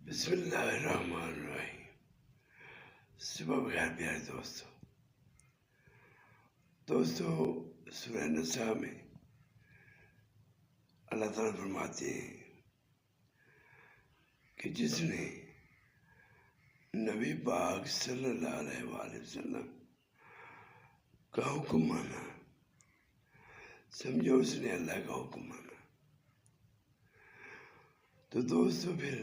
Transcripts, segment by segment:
بسم اللہ الرحمن الرحیم۔ صبح بخیر پیارے دوستو سورہ نساء میں اللہ تعالیٰ فرماتے ہیں کہ جس نے نبی پاک صلی اللہ علیہ وآلہ وسلم کا حکم مانا، سمجھو اس نے اللہ کا حکم مانا۔ تو دوستو پھر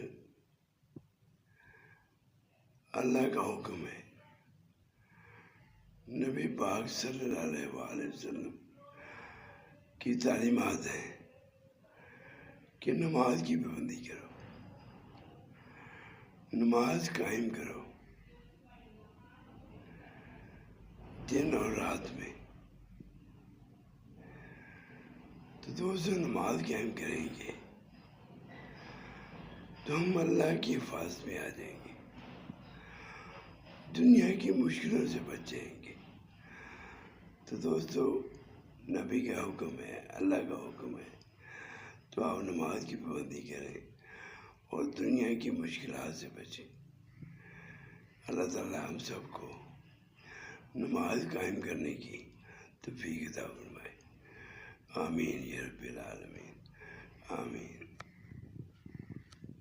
اللہ کا حکم ہے، نبی پاک صلی اللہ علیہ وآلہ وسلم کی تعلیمات ہیں کہ نماز کی پابندی کرو، نماز قائم کرو دن اور رات میں۔ تو دوستو نماز قائم کریں گے تو ہم اللہ کی حفاظت میں آ جائیں گے، دنیا کی مشکلوں سے بچ جائیں گے۔ تو دوستو نبی کا حکم ہے، اللہ کا حکم ہے، تو آپ نماز کی پابندی کریں اور دنیا کی مشکلات سے بچیں۔ اللہ تعالیٰ ہم سب کو نماز قائم کرنے کی توفیق عطا فرمائے۔ آمین یا رب العالمین، آمین۔